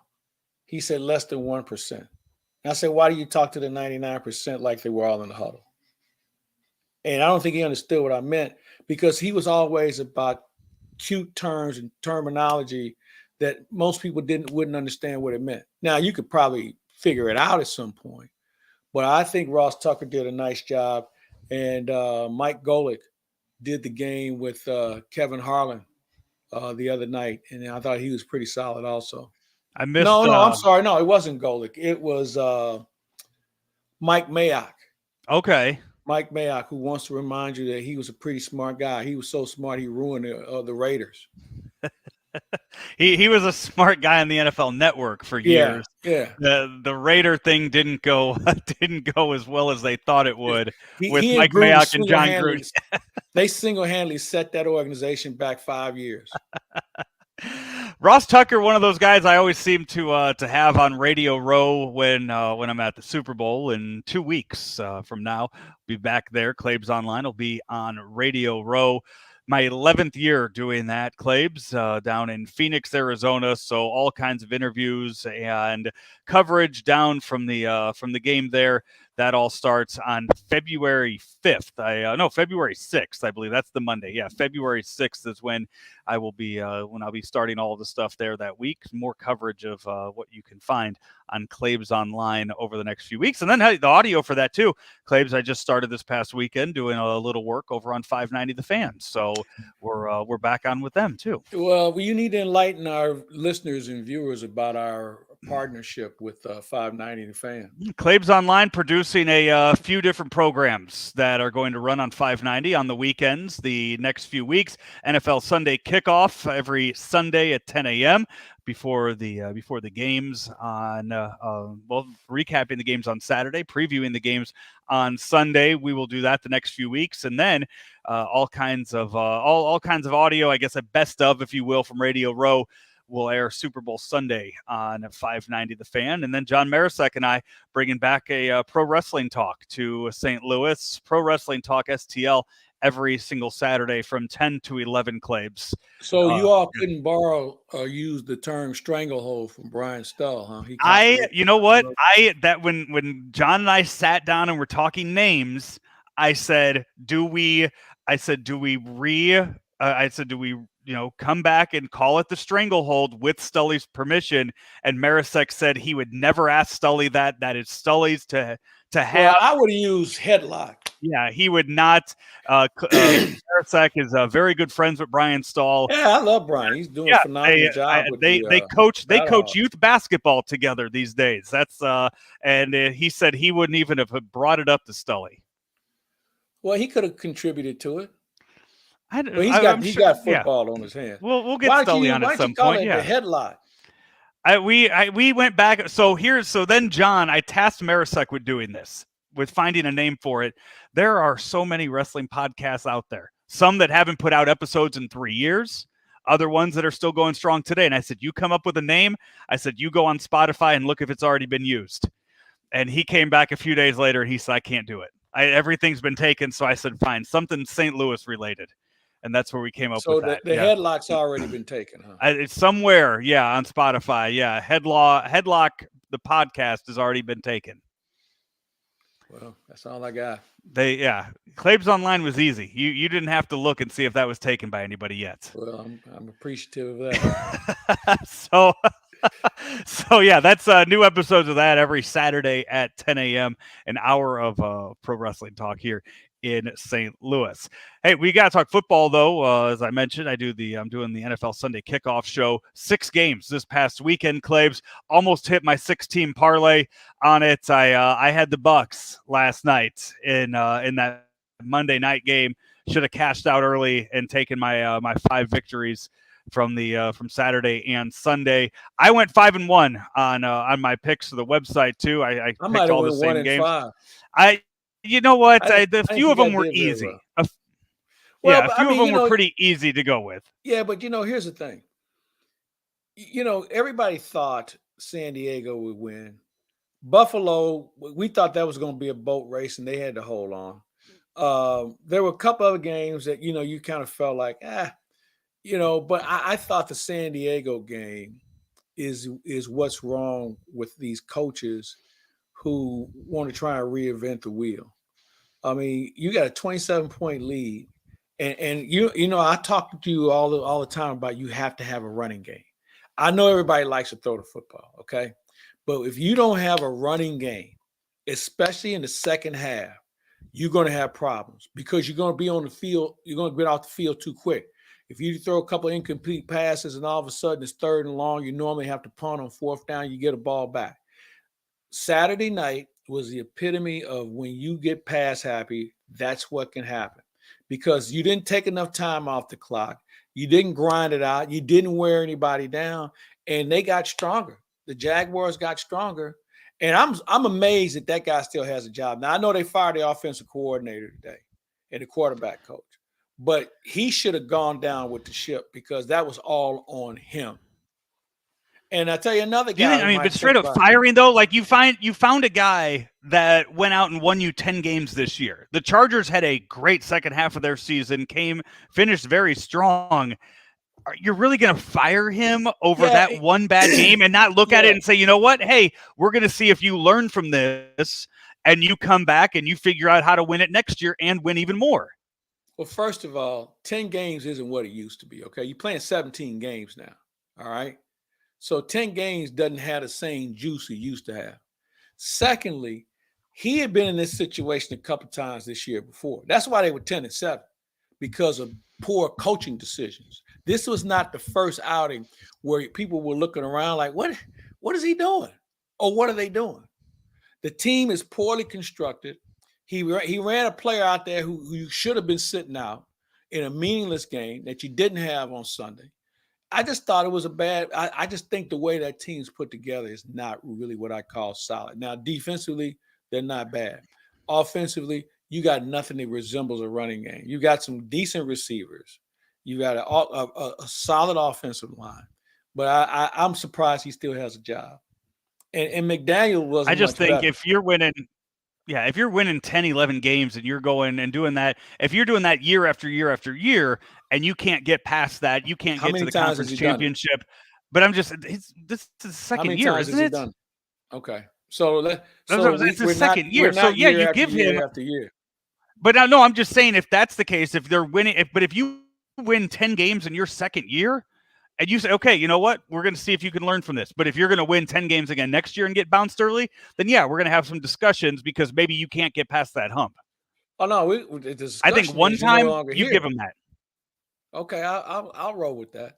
Speaker 2: He said, less than 1%. And I said, why do you talk to the 99% like they were all in the huddle? And I don't think he understood what I meant, because he was always about cute terms and terminology that most people wouldn't understand what it meant. Now, you could probably figure it out at some point, but I think Ross Tucker did a nice job, and Mike Golick did the game with Kevin Harlan the other night, and I thought he was pretty solid also.
Speaker 1: I missed.
Speaker 2: No, I'm sorry. No, it wasn't Golick. It was Mike Mayock.
Speaker 1: Okay.
Speaker 2: Mike Mayock, who wants to remind you that he was a pretty smart guy. He was so smart, he ruined the Raiders.
Speaker 1: He was a smart guy on the NFL Network for years.
Speaker 2: Yeah.
Speaker 1: The Raider thing didn't go as well as they thought it would with
Speaker 2: he
Speaker 1: Mike Mayock and John Gruden.
Speaker 2: They single-handedly set that organization back 5 years.
Speaker 1: Ross Tucker, one of those guys I always seem to have on Radio Row when I'm at the Super Bowl in 2 weeks from now. Be back there. Claibs Online will be on Radio Row. My 11th year doing that, Claibs, down in Phoenix, Arizona. So all kinds of interviews and coverage down from the game there. That all starts on February 5th. February 6th, I believe. That's the Monday. Yeah, February 6th is when I will be when I'll be starting all of the stuff there that week. More coverage of what you can find on Claibs Online over the next few weeks. And then the audio for that too. Claibs, I just started this past weekend doing a little work over on 590 The Fan. So we're back on with them too.
Speaker 2: Well, you need to enlighten our listeners and viewers about our partnership with 590 The Fan.
Speaker 1: Claibs Online producing a few different programs that are going to run on 590 on the weekends the next few weeks. NFL Sunday Kickoff every Sunday at 10 a.m. before the games on recapping the games on Saturday, previewing the games on Sunday. We will do that the next few weeks, and then all kinds of audio, I guess a best of, if you will, from Radio Row will air Super Bowl Sunday on 590 The Fan. And then John Marisek and I bringing back a pro wrestling talk to St. Louis, Pro Wrestling Talk STL, every single Saturday from 10 to 11, Claibs.
Speaker 2: So you all couldn't borrow or use the term stranglehold from Brian Stull, huh?
Speaker 1: You know what? When John and I sat down and were talking names, I said, do we come back and call it the stranglehold with Stully's permission? And Marisek said he would never ask Stully that. That is Stully's to have.
Speaker 2: Well, I would have used headlock.
Speaker 1: Yeah, he would not. Marisek is very good friends with Brian Stull.
Speaker 2: Yeah, I love Brian. He's doing a phenomenal job.
Speaker 1: They coach youth basketball together these days. That's and he said he wouldn't even have brought it up to Stully.
Speaker 2: Well, he could have contributed to it. He's got football on his hands.
Speaker 1: We'll get Stully on at some point.
Speaker 2: The headlock.
Speaker 1: We went back. So then John, I tasked Marisek with doing this, with finding a name for it. There are so many wrestling podcasts out there. Some that haven't put out episodes in 3 years. Other ones that are still going strong today. And I said, you come up with a name. I said, you go on Spotify and look if it's already been used. And he came back a few days later and he said, I can't do it. Everything's been taken. So I said, fine, something St. Louis related. And that's where we came up with that.
Speaker 2: So the headlock's already been taken, huh?
Speaker 1: It's somewhere, on Spotify. Yeah, Headlock, the podcast has already been taken.
Speaker 2: Well, that's all I got.
Speaker 1: Claibs Online was easy. You didn't have to look and see if that was taken by anybody yet.
Speaker 2: Well, I'm appreciative of that.
Speaker 1: So yeah, that's new episodes of that every Saturday at 10 a.m. An hour of pro wrestling talk here in St. Louis. Hey, we got to talk football though. As I mentioned, I'm doing the NFL Sunday Kickoff show. 6 games this past weekend. Claibs almost hit my 6-team parlay on it. I had the Bucks last night in that Monday night game. Should have cashed out early and taken my 5 victories from Saturday and Sunday. I went 5-1 on my picks to the website too. I picked all the same games. You know what? A few of them were easy. A few of them were pretty easy to go with.
Speaker 2: Yeah, but here's the thing. Everybody thought San Diego would win. Buffalo, we thought that was going to be a boat race, and they had to hold on. There were a couple other games that you kind of felt like, but I thought the San Diego game is what's wrong with these coaches who want to try and reinvent the wheel. I mean, you got a 27-point lead, and I talk to you all the time about you have to have a running game. I know everybody likes to throw the football, okay? But if you don't have a running game, especially in the second half, you're going to have problems because you're going to be on the field. You're going to get off the field too quick. If you throw a couple of incomplete passes and all of a sudden it's 3rd and long, you normally have to punt on 4th down, you get a ball back. Saturday night was the epitome of when you get pass happy, that's what can happen. Because you didn't take enough time off the clock. You didn't grind it out. You didn't wear anybody down. And they got stronger. The Jaguars got stronger. And I'm amazed that guy still has a job. Now, I know they fired the offensive coordinator today and the quarterback coach. But he should have gone down with the ship because that was all on him. And I tell you another guy.
Speaker 1: But straight up firing though, like you found a guy that went out and won you 10 games this year. The Chargers had a great second half of their season, finished very strong. You're really going to fire him over that one bad game and not look at it and say, you know what? Hey, we're going to see if you learn from this and you come back and you figure out how to win it next year and win even more.
Speaker 2: Well, first of all, 10 games isn't what it used to be, okay? You're playing 17 games now, all right? So 10 games doesn't have the same juice he used to have. Secondly, he had been in this situation a couple times this year before. That's why they were 10-7, because of poor coaching decisions. This was not the first outing where people were looking around like, what is he doing? Or what are they doing? The team is poorly constructed. He ran a player out there who should have been sitting out in a meaningless game that you didn't have on Sunday. I just thought it was I just think the way that team's put together is not really what I call solid. Now, defensively, they're not bad. Offensively, you got nothing that resembles a running game. You got some decent receivers. You got a solid offensive line. But I'm surprised he still has a job. And McDaniel wasn't.
Speaker 1: I just
Speaker 2: much
Speaker 1: think
Speaker 2: better.
Speaker 1: if you're winning 10, 11 games and you're going and doing that, if you're doing that year after year after year and you can't get past that, you can't get to the conference championship. But I'm just, this is the second year, isn't it?
Speaker 2: Done? Okay. So
Speaker 1: it's the second year. So yeah, you give him
Speaker 2: after year.
Speaker 1: But no, I'm just saying if that's the case, if they're winning, if you win 10 games in your second year, and you say, okay, you know what? We're going to see if you can learn from this. But if you're going to win 10 games again next year and get bounced early, then yeah, we're going to have some discussions because maybe you can't get past that hump.
Speaker 2: Oh no,
Speaker 1: I think one time you give them that.
Speaker 2: Okay, I'll roll with that.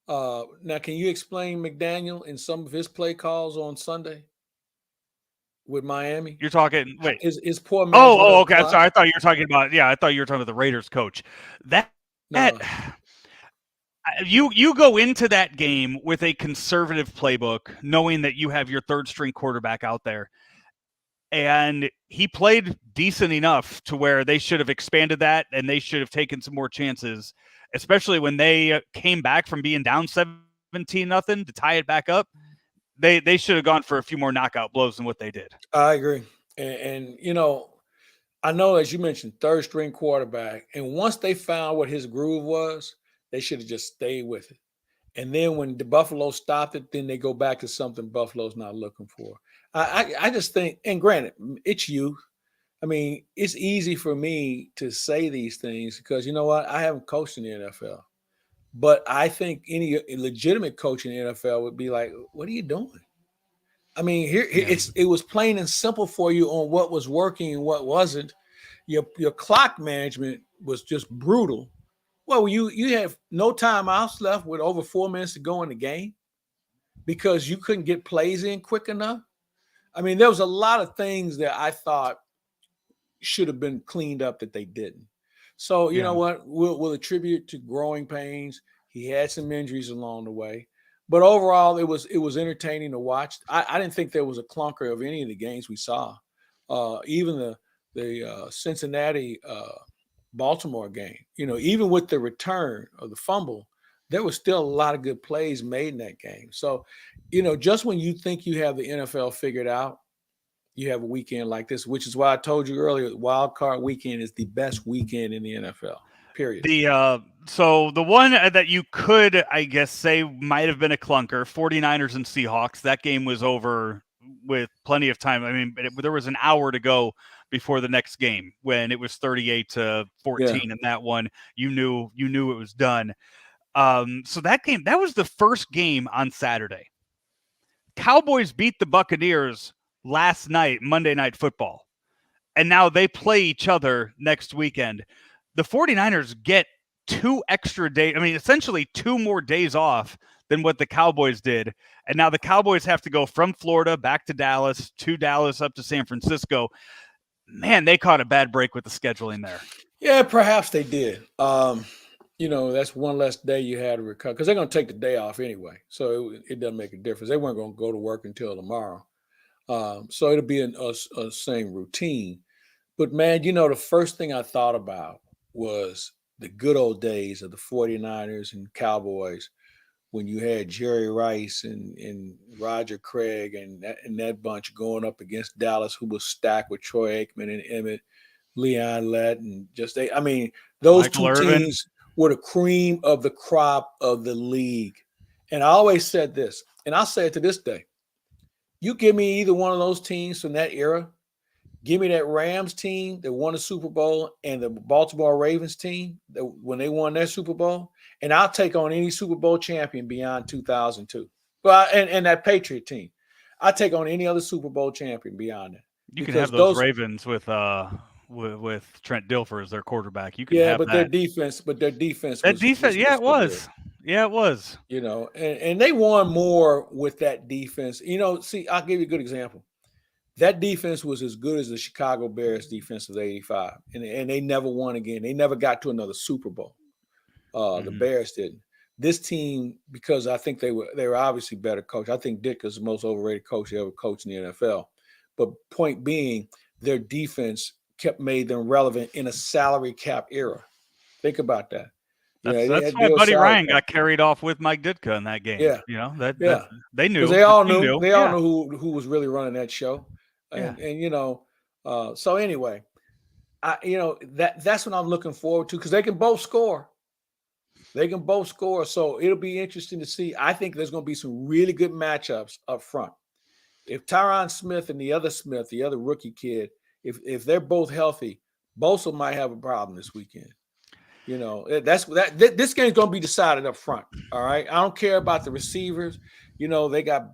Speaker 2: Now, can you explain McDaniel in some of his play calls on Sunday with Miami?
Speaker 1: You're talking. Wait,
Speaker 2: is poor man.
Speaker 1: Oh, okay. I'm sorry. I thought you were talking about. Yeah, I thought you were talking about the Raiders coach. You go into that game with a conservative playbook, knowing that you have your third string quarterback out there. And he played decent enough to where they should have expanded that and they should have taken some more chances, especially when they came back from being down 17-0 to tie it back up. They should have gone for a few more knockout blows than what they did.
Speaker 2: I agree. And I know, as you mentioned, third string quarterback. And once they found what his groove was, they should have just stayed with it. And then when the Buffalo stopped it, then they go back to something Buffalo's not looking for. I just think, and granted, it's you. I mean, it's easy for me to say these things because you know what? I haven't coached in the NFL. But I think any legitimate coach in the NFL would be like, what are you doing? I mean, it was plain and simple for you on what was working and what wasn't. Your clock management was just brutal. Well, you have no timeouts left with over 4 minutes to go in the game because you couldn't get plays in quick enough. I mean, there was a lot of things that I thought should have been cleaned up that they didn't. So, you know what? We'll attribute to growing pains. He had some injuries along the way. But overall, it was entertaining to watch. I didn't think there was a clunker of any of the games we saw. Even the Cincinnati Baltimore game, even with the return of the fumble, there was still a lot of good plays made in that game. So, just when you think you have the NFL figured out, you have a weekend like this, which is why I told you earlier, Wild Card Weekend is the best weekend in the NFL, period.
Speaker 1: So the one that you could, I guess, say might have been a clunker, 49ers and Seahawks, that game was over with plenty of time. I mean, there was an hour to go before the next game when it was 38-14 in that one. You knew it was done. So that game, that was the first game on Saturday. Cowboys beat the Buccaneers last night, Monday Night Football. And now they play each other next weekend. The 49ers get 2 extra days. I mean, essentially 2 more days off than what the Cowboys did. And now the Cowboys have to go from Florida back to Dallas up to San Francisco. Man, they caught a bad break with the scheduling there.
Speaker 2: Yeah, perhaps they did. That's one less day you had to recover because they're going to take the day off anyway. So it doesn't make a difference. They weren't going to go to work until tomorrow. So it'll be a same routine. But, man, the first thing I thought about was the good old days of the 49ers and Cowboys when you had Jerry Rice and Roger Craig and that bunch going up against Dallas, who was stacked with Troy Aikman and Emmett, Leon Lett, and those
Speaker 1: Michael
Speaker 2: two
Speaker 1: Irvin.
Speaker 2: teams were the cream of the crop of the league. And I always said this, and I'll say it to this day. You give me either one of those teams from that era, Give me that Rams team that won the Super Bowl and the Baltimore Ravens team when they won their Super Bowl, and I'll take on any Super Bowl champion beyond 2002. Well, and that Patriot team, I take on any other Super Bowl champion beyond that.
Speaker 1: You can have those Ravens with Trent Dilfer as their quarterback. You can have
Speaker 2: but
Speaker 1: that.
Speaker 2: their defense was
Speaker 1: yeah, it was. Yeah, it was.
Speaker 2: You know, and they won more with that defense. You know, see, I'll give you a good example. That defense was as good as the Chicago Bears defense of '85, and they never won again. They never got to another Super Bowl. The Bears didn't. This team, because I think they were obviously better coached. I think Dick is the most overrated coach ever coached in the NFL. But point being, their defense made them relevant in a salary cap era. Think about that.
Speaker 1: That's why Buddy Ryan got carried off with Mike Ditka in that game.
Speaker 2: Yeah,
Speaker 1: you know that they knew.
Speaker 2: They all knew. They all knew who was really running that show. And you know, so anyway, that's what I'm looking forward to because they can both score. So it'll be interesting to see. I think there's going to be some really good matchups up front. If Tyron Smith and the other rookie kid, if they're both healthy, Bosa might have a problem this weekend. You know, this game's going to be decided up front. All right. I don't care about the receivers. You know,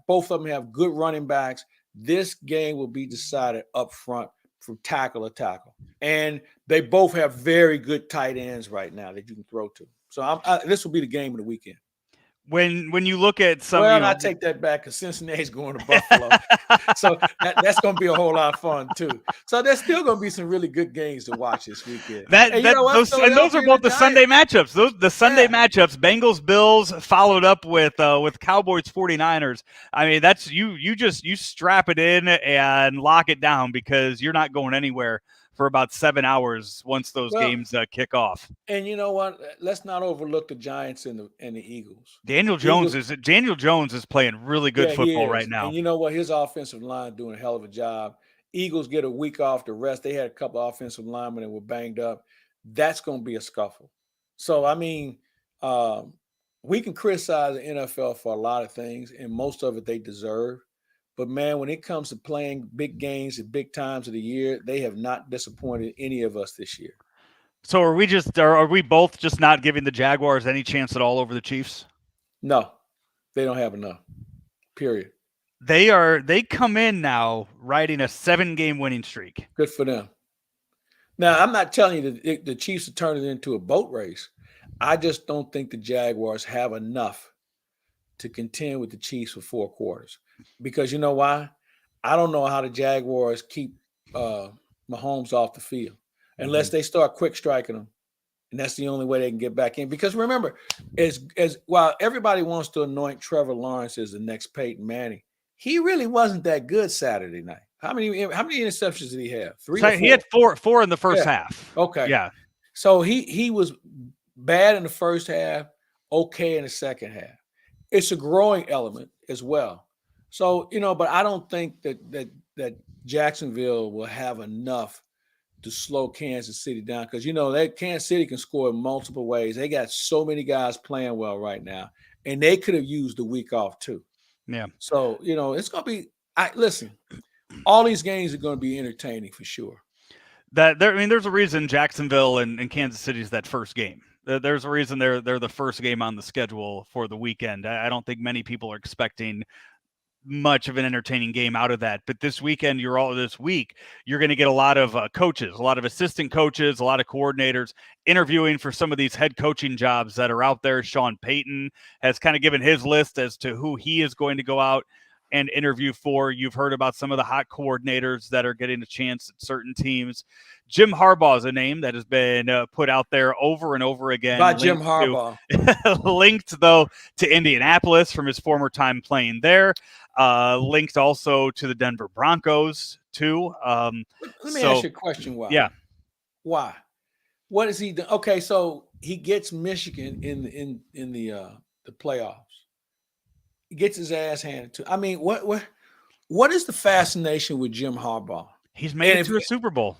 Speaker 2: both of them have good running backs. This game will be decided up front from tackle to tackle. And they both have very good tight ends right now that you can throw to. So this will be the game of the weekend.
Speaker 1: When you look at some,
Speaker 2: I take that back because Cincinnati's going to Buffalo, so that's going to be a whole lot of fun too. So there's still going to be some really good games to watch this weekend.
Speaker 1: Those are both the Sunday matchups. The Sunday matchups: Bengals, Bills, followed up with Cowboys, 49ers. I mean, that's you strap it in and lock it down because you're not going anywhere for about 7 hours once those games kick off.
Speaker 2: And you know what? Let's not overlook the Giants and the Eagles.
Speaker 1: Daniel Jones is playing really good football right now.
Speaker 2: And you know what? His offensive line doing a hell of a job. Eagles get a week off to rest. They had a couple of offensive linemen that were banged up. That's going to be a scuffle. So, I mean, we can criticize the NFL for a lot of things, and most of it they deserve. But, man, when it comes to playing big games at big times of the year, they have not disappointed any of us this year.
Speaker 1: So are we both just not giving the Jaguars any chance at all over the Chiefs?
Speaker 2: No, they don't have enough, period.
Speaker 1: They come in now riding a 7-game winning streak.
Speaker 2: Good for them. Now, I'm not telling you that the Chiefs are turning it into a boat race. I just don't think the Jaguars have enough to contend with the Chiefs for 4 quarters. Because you know why? I don't know how the Jaguars keep Mahomes off the field unless they start quick striking them. And that's the only way they can get back in. Because remember, as while everybody wants to anoint Trevor Lawrence as the next Peyton Manning, he really wasn't that good Saturday night. How many interceptions did he have? 3 or 4?
Speaker 1: He had four in the first half.
Speaker 2: Okay.
Speaker 1: Yeah.
Speaker 2: So he was bad in the first half, okay in the second half. It's a growing element as well. So, you know, but I don't think that Jacksonville will have enough to slow Kansas City down because, you know, Kansas City can score in multiple ways. They got so many guys playing well right now, and they could have used the week off too.
Speaker 1: Yeah.
Speaker 2: So, you know, it's going to be listen, all these games are going to be entertaining for sure.
Speaker 1: There's a reason Jacksonville and Kansas City is that first game. There's a reason they're the first game on the schedule for the weekend. I don't think many people are expecting much of an entertaining game out of that. But this weekend, you're going to get a lot of coaches, a lot of assistant coaches, a lot of coordinators interviewing for some of these head coaching jobs that are out there. Sean Payton has kind of given his list as to who he is going to go out and interview for. You've heard about some of the hot coordinators that are getting a chance at certain teams. Jim Harbaugh is a name that has been put out there over and over again.
Speaker 2: By Jim Harbaugh.
Speaker 1: Linked, though, to Indianapolis from his former time playing there. Linked also to the Denver Broncos, too.
Speaker 2: Let me ask you a question. Why?
Speaker 1: Yeah.
Speaker 2: Why? What is he doing? Okay, so he gets Michigan in the playoffs. He gets his ass handed to. I mean, what is the fascination with Jim Harbaugh?
Speaker 1: He's made it to a Super Bowl.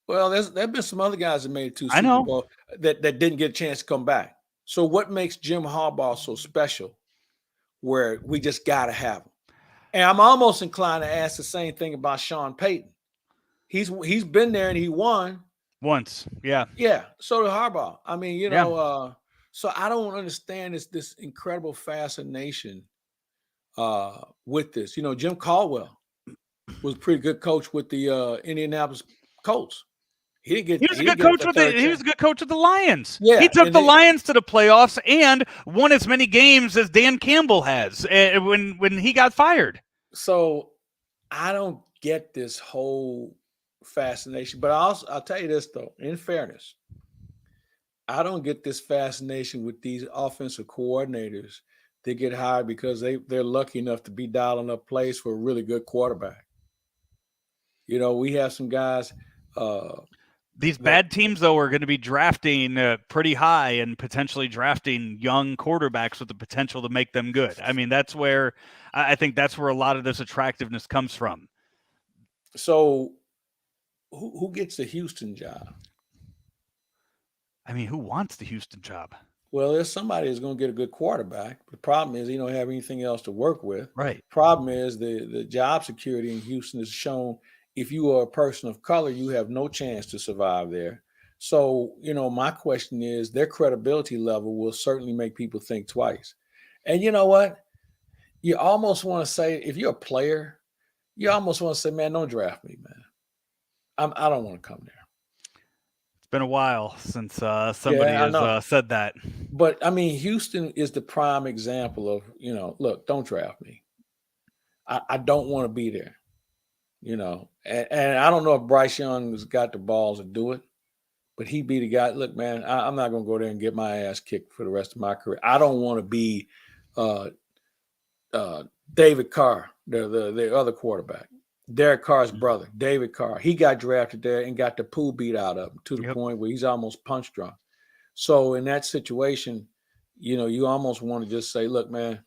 Speaker 2: Well, there have been some other guys that made it to Super Bowl that didn't get a chance to come back. So what makes Jim Harbaugh so special where we just got to have him? And I'm almost inclined to ask the same thing about Sean Payton. He's been there and he won
Speaker 1: once. Yeah.
Speaker 2: Yeah. So did Harbaugh. I mean,
Speaker 1: Yeah.
Speaker 2: So I don't understand this incredible fascination with this. Jim Caldwell was a pretty good coach with the Indianapolis Colts. He
Speaker 1: He was a
Speaker 2: didn't
Speaker 1: good
Speaker 2: get
Speaker 1: coach
Speaker 2: the
Speaker 1: with
Speaker 2: third
Speaker 1: he was
Speaker 2: chance.
Speaker 1: a good coach with the Lions. He
Speaker 2: Yeah,
Speaker 1: took
Speaker 2: and
Speaker 1: the Lions to the playoffs and won as many games as Dan Campbell has when he got fired.
Speaker 2: So I don't get this whole fascination, but I'll tell you this though, in fairness, I don't get this fascination with these offensive coordinators that get hired because they're lucky enough to be dialing up plays for a really good quarterback. We have some guys.
Speaker 1: These bad teams, though, are going to be drafting pretty high and potentially drafting young quarterbacks with the potential to make them good. I mean, that's where I think that's where a lot of this attractiveness comes from.
Speaker 2: So, who gets the Houston job?
Speaker 1: I mean, who wants the Houston job?
Speaker 2: Well, there's somebody that's going to get a good quarterback. The problem is you don't have anything else to work with.
Speaker 1: Right.
Speaker 2: Problem is the job security in Houston is shown. If you are a person of color, you have no chance to survive there. So, my question is their credibility level will certainly make people think twice. And you know what? You almost want to say, if you're a player, you almost want to say, man, don't draft me, man. I don't want to come there.
Speaker 1: It's been a while since somebody has said that.
Speaker 2: But, I mean, Houston is the prime example of, look, don't draft me. I don't want to be there. And I don't know if Bryce Young has got the balls to do it, but he'd be the guy. Look, man, I'm not going to go there and get my ass kicked for the rest of my career. I don't want to be David Carr, the other quarterback, Derek Carr's brother, David Carr. He got drafted there and got the poo beat out of him to the point where he's almost punch drunk. So in that situation, you almost want to just say, look, man,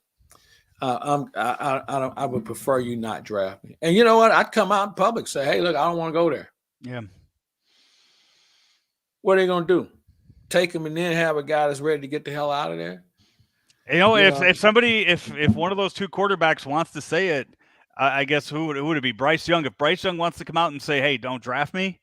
Speaker 2: I would prefer you not draft me. And you know what? I'd come out in public, say, hey, look, I don't want to go there.
Speaker 1: Yeah.
Speaker 2: What are they going to do? Take him and then have a guy that's ready to get the hell out of there?
Speaker 1: If one of those two quarterbacks wants to say it, I guess who would it be? Bryce Young. If Bryce Young wants to come out and say, hey, don't draft me,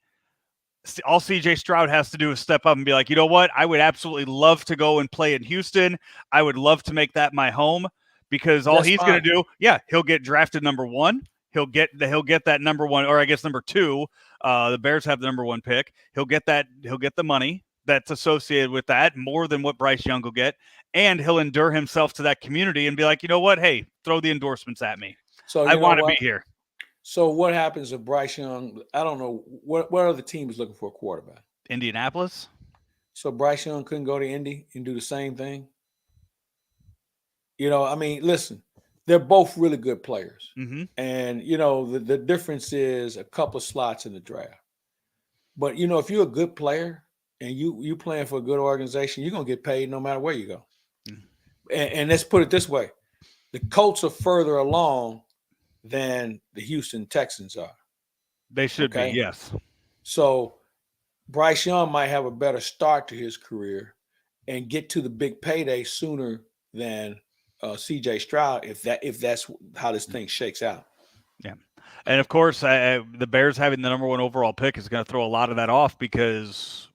Speaker 1: all CJ Stroud has to do is step up and be like, you know what? I would absolutely love to go and play in Houston. I would love to make that my home. Because all he's going to do, he'll get drafted number 1. He'll get that number 1, or I guess number 2. The Bears have the number 1 pick. He'll get the money that's associated with that, more than what Bryce Young will get, and he'll endure himself to that community and be like, you know what? Hey, throw the endorsements at me. So I want to be here.
Speaker 2: So what happens if Bryce Young? I don't know what other team is looking for a quarterback.
Speaker 1: Indianapolis. So
Speaker 2: Bryce Young couldn't go to Indy and do the same thing. I mean, listen, they're both really good players.
Speaker 1: Mm-hmm.
Speaker 2: And, the difference is a couple of slots in the draft. But, if you're a good player and you playing for a good organization, you're going to get paid no matter where you go. Mm-hmm. And let's put it this way. The Colts are further along than the Houston Texans are.
Speaker 1: They should be, yes.
Speaker 2: So Bryce Young might have a better start to his career and get to the big payday sooner than CJ Stroud, if that's how this thing shakes out.
Speaker 1: Yeah. And of course, the Bears having the number 1 overall pick is going to throw a lot of that off because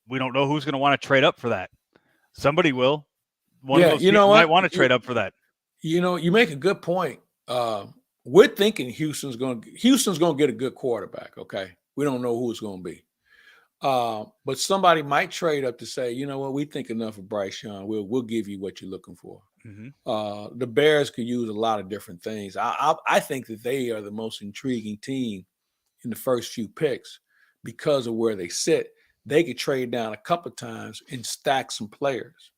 Speaker 1: we don't know who's going to want to trade up for that. Somebody will. One of those teams might want to trade up for that.
Speaker 2: You make a good point. We're thinking Houston's going to get a good quarterback. Okay. We don't know who it's going to be. But somebody might trade up to say, you know what, we think enough of Bryce Young. We'll give you what you're looking for. Mm-hmm. The Bears could use a lot of different things. I think that they are the most intriguing team in the first few picks because of where they sit. They could trade down a couple of times and stack some players.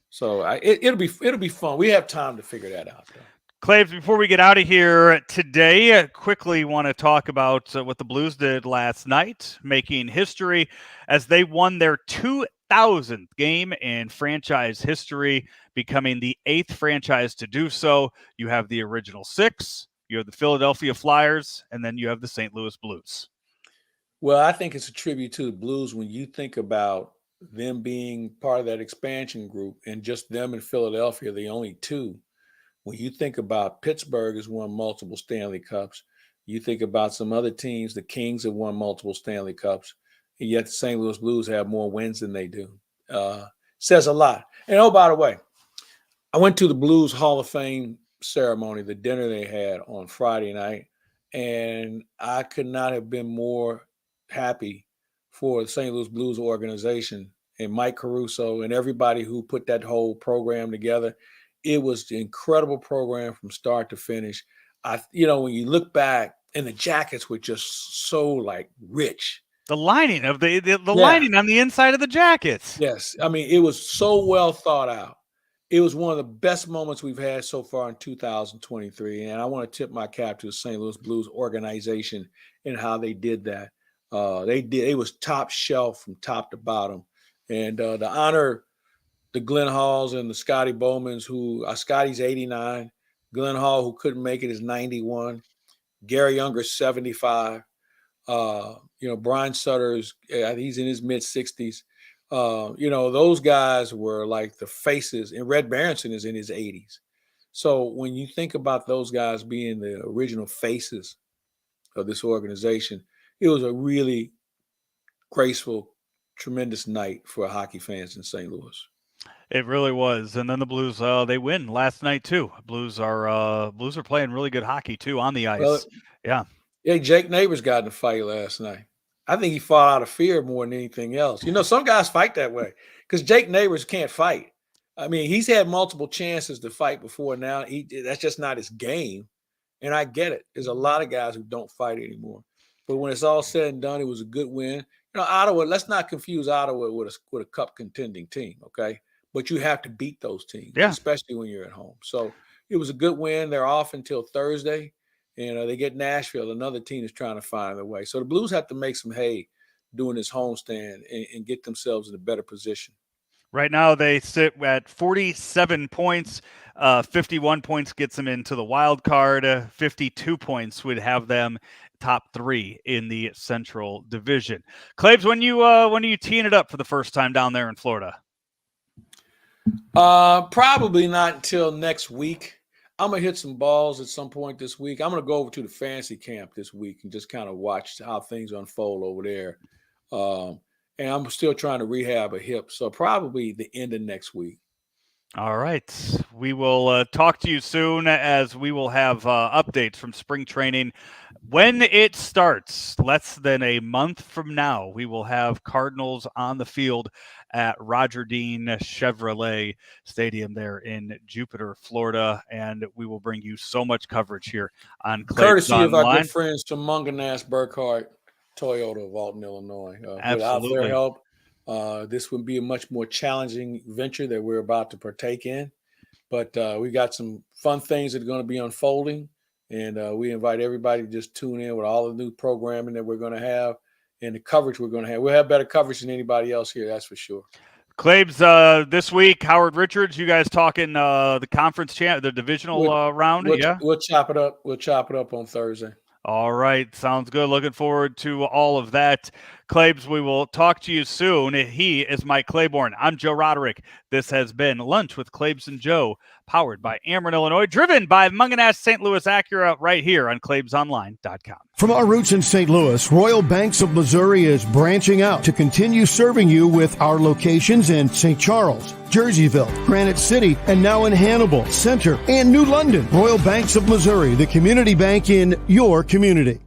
Speaker 2: So it'll be fun. We have time to figure that out, though.
Speaker 1: Claibs, before we get out of here today, I quickly want to talk about what the Blues did last night, making history as they won their 2,000th game in franchise history, becoming the 8th franchise to do so. You have the original 6, you have the Philadelphia Flyers, and then you have the St. Louis Blues.
Speaker 2: Well, I think it's a tribute to the Blues when you think about them being part of that expansion group and just them in Philadelphia, the only 2. When you think about Pittsburgh has won multiple Stanley Cups, You think about some other teams, the Kings have won multiple Stanley Cups, and yet the St. Louis Blues have more wins than they do. Says a lot. And oh, by the way, I went to the Blues Hall of Fame ceremony, the dinner they had on Friday night, and I could not have been more happy for the St. Louis Blues organization and Mike Caruso and everybody who put that whole program together. It was an incredible program from start to finish. When you look back, and the jackets were just so like rich.
Speaker 1: The lining of the lining on the inside of the jackets.
Speaker 2: Yes, I mean, it was so well thought out. It was one of the best moments we've had so far in 2023, and I want to tip my cap to the St. Louis Blues organization and how they did that. It was top shelf from top to bottom, and to honor the Glenn Halls and the Scotty Bowmans, who Scotty's 89, Glenn Hall, who couldn't make it, is 91, Gary Younger's 75. Brian Sutter's, he's in his mid 60s. Those guys were like the faces, and Red Berenson is in his 80s. So when you think about those guys being the original faces of this organization, it was a really graceful, tremendous night for hockey fans in St. Louis.
Speaker 1: It really was. And then the Blues, they win last night too. Blues are playing really good hockey too on the ice.
Speaker 2: Well,
Speaker 1: yeah.
Speaker 2: Yeah, Jake Neighbors got in a fight last night. I think he fought out of fear more than anything else. Some guys fight that way because Jake Neighbors can't fight. I mean, he's had multiple chances to fight before now. That's just not his game. And I get it. There's a lot of guys who don't fight anymore. But when it's all said and done, it was a good win. Ottawa, let's not confuse Ottawa with a cup contending team, okay? But you have to beat those teams, especially when you're at home. So it was a good win. They're off until Thursday. And they get Nashville, another team is trying to find their way. So the Blues have to make some hay doing this homestand and get themselves in a better position.
Speaker 1: Right now they sit at 47 points. 51 points gets them into the wild card. 52 points would have them top 3 in the Central Division. Claibs, when are you teeing it up for the first time down there in Florida?
Speaker 2: Probably not until next week. I'm going to hit some balls at some point this week. I'm going to go over to the fantasy camp this week and just kind of watch how things unfold over there. And I'm still trying to rehab a hip. So probably the end of next week.
Speaker 1: All right. We will talk to you soon as we will have updates from spring training. When it starts, less than a month from now, we will have Cardinals on the field at Roger Dean Chevrolet Stadium there in Jupiter, Florida. And we will bring you so much coverage here on Claibs
Speaker 2: Courtesy
Speaker 1: Online.
Speaker 2: of our good friends from Mungenast Burkhardt Toyota of Alton, Illinois. Without their help, this would be a much more challenging venture that we're about to partake in. But we got some fun things that are going to be unfolding. And we invite everybody to just tune in with all the new programming that we're going to have and the coverage we're going to have. We'll have better coverage than anybody else here, that's for sure.
Speaker 1: Claibs, this week, Howard Richards, you guys talking the conference the divisional round?
Speaker 2: We'll chop it up. We'll chop it up on Thursday.
Speaker 1: All right. Sounds good. Looking forward to all of that. Claibs, we will talk to you soon. He is Mike Claiborne. I'm Joe Roderick. This has been Lunch with Claibs and Joe, powered by Ameren, Illinois, driven by Mungenast St. Louis Acura, right here on ClaibsOnline.com.
Speaker 4: From our roots in St. Louis, Royal Banks of Missouri is branching out to continue serving you with our locations in St. Charles, Jerseyville, Granite City, and now in Hannibal, Center, and New London. Royal Banks of Missouri, the community bank in your community.